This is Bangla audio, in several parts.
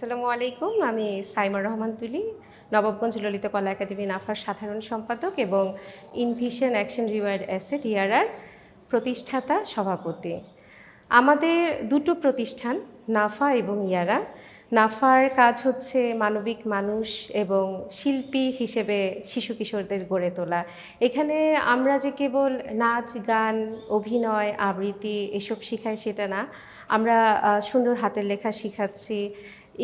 আসসালামু আলাইকুম। আমি সাইমা রহমান তুলি, নবাবগঞ্জ ললিত কলা একাডেমি নাফার সাধারণ সম্পাদক এবং ইনভিশন অ্যাকশন রিওয়ার্ড অ্যাসেট ইআরআর প্রতিষ্ঠাতা সভাপতি। আমাদের দুটো প্রতিষ্ঠান নাফা এবং ইআরআ। নাফার কাজ হচ্ছে মানবিক মানুষ এবং শিল্পী হিসেবে শিশু কিশোরদের গড়ে তোলা। এখানে আমরা যে কেবল নাচ গান অভিনয় আবৃত্তি এসব শেখাই সেটা না, আমরা সুন্দর হাতের লেখা শেখাচ্ছি,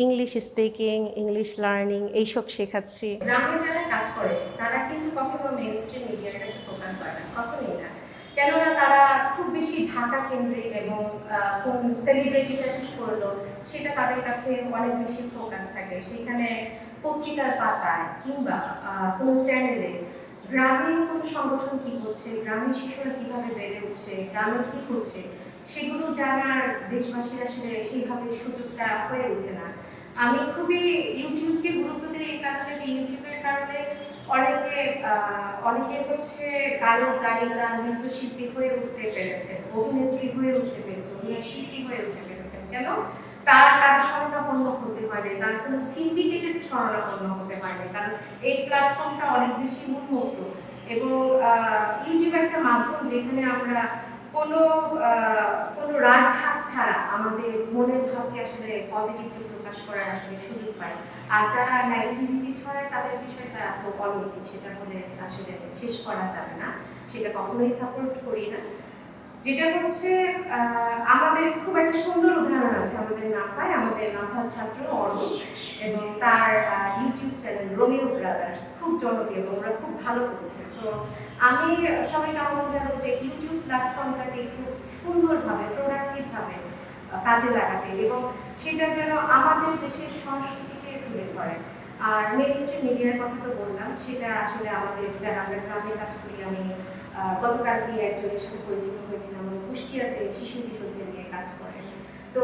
ইংলিশ স্পিকিং, ইংলিশ লার্নিং এইসব শেখাচ্ছি। গ্রামে যারা কাজ করে তারা কিন্তু কখনো মেইনস্ট্রিম মিডিয়ার কাছে ফোকাস হয় না, কখনোই না। কেননা তারা খুব বেশি ঢাকা কেন্দ্রিক এবং কোন সেলিব্রিটিটা কি করলো সেটা তাদের কাছে অনেক বেশি ফোকাস থাকে। সেখানে পত্রিকার পাতায় কিংবা কোনো চ্যানেলে গ্রামে কোন সংগঠন কি করছে, গ্রামের শিশুরা কিভাবে বেড়ে উঠছে, গ্রামে কি করছে সেগুলো জানার দেশবাসীর আসলে সেইভাবে সুযোগটা হয়ে ওঠে না। আমি খুবই ইউটিউবকে গুরুত্ব দিই এই কারণে যে ইউটিউবের কারণে অনেকে হচ্ছে গায়ক গায়িকা নৃত্যশিল্পী হয়ে উঠতে পেরেছে, অভিনেত্রী হয়ে উঠতে পেরেছে, অভিনয় শিল্পী হয়ে উঠতে পেরেছেন। কেন? তার কারো শরণাপন্ন হতে হয়নি, তার কোনো সিন্ডিকেটেড শরণাপন্ন হতে হয়নি, কারণ এই প্ল্যাটফর্মটা অনেক বেশি উন্মুক্ত এবং ইউটিউব একটা মাধ্যম যেখানে আমরা কোনো রাগ ঢাক ছাড়া আমাদের মনের ভাবকে আসলে পজিটিভলি প্রকাশ করার আসলে সুযোগ পায়। আর যারা নেগেটিভিটি ছড়ায় তাদের বিষয়টা তো অনৈতিক, সেটা বলে আসলে শেষ করা যাবে না, সেটা কখনোই সাপোর্ট করি না। যেটা হচ্ছে আমাদের খুব একটা সুন্দর উদাহরণ আছে আমাদের নাফায়, আমাদের নাফার ছাত্র অরুণ এবং তার ইউটিউব চ্যানেল রোমিও ব্রাদার্স খুব জনপ্রিয় এবং ওরা খুব ভালো করছে। তো আমি সবাইকে আহ্বান জানাবো যে ইউটিউব প্ল্যাটফর্মটাকে খুব সুন্দরভাবে প্রোডাক্টিভভাবে কাজে লাগাতে এবং সেটা যেন আমাদের দেশের সংস্কৃতিকে তুলে ধরে। আর মেইনস্ট্রিম মিডিয়ার কথা তো বললাম, সেটা আসলে আমাদের যারা আমরা গ্রামে কাজ করি, আমি গতকালকে একজনের সাথে পরিচিত হয়েছিলাম, কুষ্টিয়াতে শিশু কিশোরদের নিয়ে কাজ করে। তো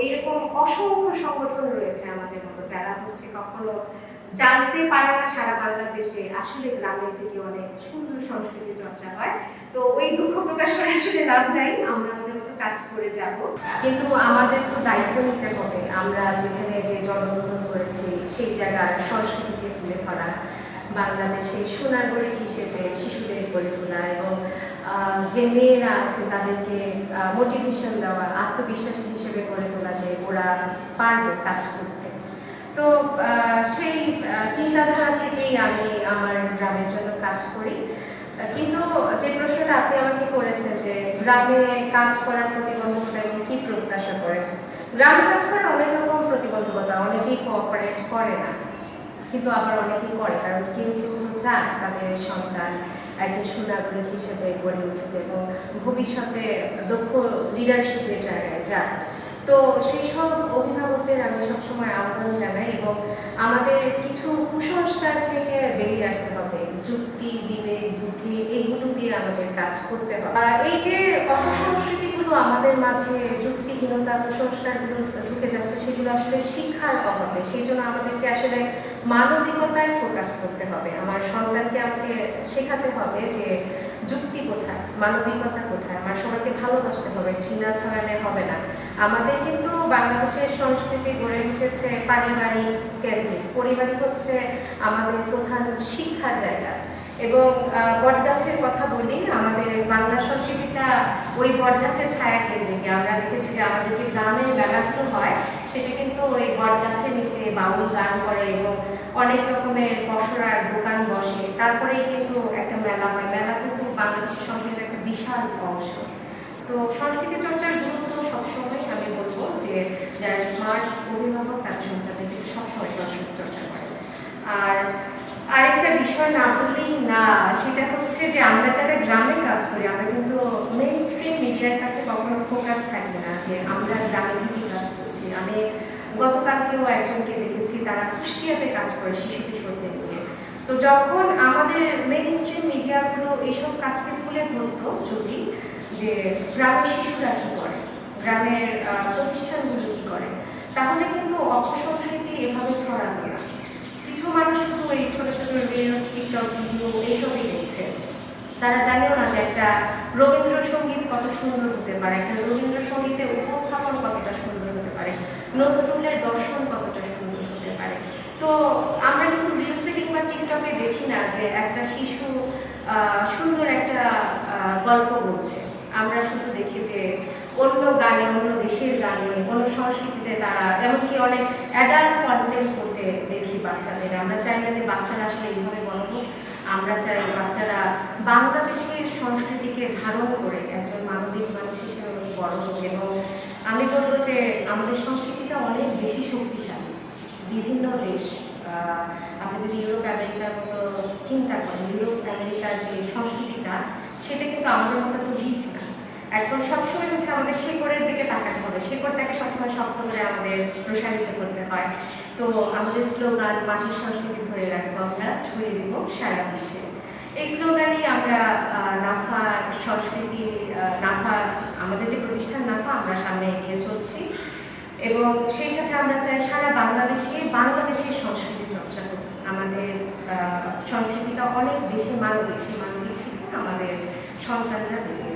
এইরকম অসংখ্য সংগঠন রয়েছে আমাদের মতো যারা হচ্ছে কখনো জানতে পারে না সারা বাংলাদেশে আসলে গ্রামের দিকে অনেক সুন্দর সংস্কৃতি চর্চা হয়। তো ওই দুঃখ প্রকাশ করে আসলে লাভ নাই, আমরা আমাদের মতো কাজ করে যাব, কিন্তু আমাদের তো দায়িত্ব নিতে হবে। আমরা যেখানে যে জন্মগ্রহণ করেছি সেই জায়গার সংস্কৃতিকে তুলে ধরা, বাংলাদেশে সুনাগরিক হিসেবে শিশুদের গড়ে তোলা এবং যে মেয়েরা আছে তাদেরকে মোটিভেশন দেওয়া, আত্মবিশ্বাসী হিসেবে গড়ে তোলা যে ওরা পারবে কাজ করতে। তো সেই চিন্তাধারা থেকেই আমি আমার গ্রামের জন্য কাজ করি। কিন্তু যে প্রশ্নটা আপনি আমাকে করেছেন যে গ্রামে কাজ করার প্রতিবন্ধকতা এবং কি প্রত্যাশা করে, গ্রামে কাজ করার অনেক রকম প্রতিবন্ধকতা, অনেকেই কোঅপারেট করে না, কিন্তু আবার অনেকেই করে, কারণ কেউ কেউ তো চায় তাদের সন্তান একজন সুনাগরিক হিসেবে গড়ে উঠুক এবং ভবিষ্যতে দক্ষ লিডারশিপের জায়গায় যায়। তো সেই সব অভিভাবকদের আমি সবসময় আহ্বান জানাই এবং আমাদের কিছু কুসংস্কার থেকে বেরিয়ে আসতে হবে, যুক্তি বিবেক বুদ্ধি এগুলো দিয়ে আমাদের কাজ করতে হবে। এই যে অপসংস্কৃতিগুলো আমাদের মাঝে, যুক্তিহীনতা কুসংস্কারগুলো ঢুকে যাচ্ছে, সেগুলো আসলে শিক্ষার অভাবে, সেই জন্য আমাদেরকে আসলে মানবিকতায় ফোকাস করতে হবে। আমার সন্তানকে আমাকে শেখাতে হবে যে যুক্তি কোথায়, মানবিকতা কোথায়, আমার সবাইকে ভালোবাসতে হবে, ঘৃণা ছড়ালে হবে না। আমাদের কিন্তু বাংলাদেশের সংস্কৃতি গড়ে উঠেছে পারিবারিক কেন্দ্রিক, পরিবারই হচ্ছে আমাদের প্রধান শিক্ষার জায়গা। এবং বটগাছের কথা বলি, আমাদের বাংলা সংস্কৃতিটা ওই বটগাছের ছায়া কেন্দ্রিক। আমরা দেখেছি যে আমাদের যে গ্রামের মেলাগুলো হয় সেটা কিন্তু ওই বটগাছের নিচে বাউল গান করে এবং অনেক রকমের পসরার দোকান বসে, তারপরেই কিন্তু একটা মেলা হয়। মেলা কিন্তু বাংলাদেশের সংস্কৃতির একটা বিশাল অংশ। তো সংস্কৃতি চর্চার গুরুত্ব সবসময় আমি বলবো যে যারা স্মার্ট অভিভাবক তার সন্তানদের কিন্তু সবসময় সংস্কৃতি চর্চা করে। আর আরেকটা বিষয় না বললেই না, সেটা হচ্ছে যে আমরা যারা গ্রামে কাজ করি আমরা কিন্তু মেইন স্ট্রিম মিডিয়ার কাছে কখনো ফোকাস থাকি না যে আমরা গ্রামে কী কাজ করছি। আমি গতকালকেও একজনকে দেখেছি, তারা কুষ্টিয়াতে কাজ করে শিশু কিশোরদের নিয়ে। তো যখন আমাদের মেইন স্ট্রিম মিডিয়াগুলো এইসব কাজকে তুলে ধরতো, যদি যে গ্রামের শিশুরা কী করে, গ্রামের প্রতিষ্ঠানগুলো কী করে, তাহলে কিন্তু অপসংস্কৃতি এভাবে ছড়াতো না। কিছু মানুষ শুধু এই ছোটো ছোটো রিলস টিকটক ভিডিও এইসবই দেখছে, তারা জানেও না যে একটা রবীন্দ্রসঙ্গীত কত সুন্দর হতে পারে, একটা রবীন্দ্রসঙ্গীতের উপস্থাপন কতটা সুন্দর হতে পারে, নজরুলের দর্শন কতটা সুন্দর শিশু সুন্দর একটা গল্প বলছে। আমরা শুধু দেখি যে অন্য গানে, অন্য দেশের গানে, অন্য সংস্কৃতিতে তারা এমনকি অনেক অ্যাডাল্ট কন্টেন্ট করতে দেখি বাচ্চাদের। আমরা চাই না যে বাচ্চারা আসলে এইভাবে বড় হোক, আমরা চাই বাচ্চারা বাংলাদেশের সংস্কৃতিকে ধারণ করে একজন মানবিক মানুষ হিসেবে বড় হোক। এবং আমি বলবো যে আমাদের সংস্কৃতিটা অনেক বেশি শক্তিশালী। বিভিন্ন দেশ, আপনি যদি ইউরোপ আমেরিকার মতো চিন্তা করেন, ইউরোপ আমেরিকার যে সংস্কৃতিটা সেটা কিন্তু আমাদের মতো তো রিচ না। এখন সবসময় হচ্ছে আমাদের শেকড়ের দিকে তাকাতে হবে, শেকড়টাকে সবসময় শক্ত করে আমাদের প্রসারিত করতে হয়। তো আমাদের স্লোগান মাটির সংস্কৃতি ধরে রাখবো, আমরা ছড়িয়ে দিব সারা বিশ্বে। এই স্লোগানই আমরা নাফা সংস্কৃতি, নাফা আমাদের যে প্রতিষ্ঠান নাফা, আমরা সামনে এগিয়ে চলছি। এবং সেই সাথে আমরা চাই সারা বাংলাদেশের সংস্কৃতি চর্চা করব। আমাদের সংস্কৃতিটা অনেক বেশি মানবিক, সেই মানবিক শিক্ষা আমাদের সন্তানরা দেবে।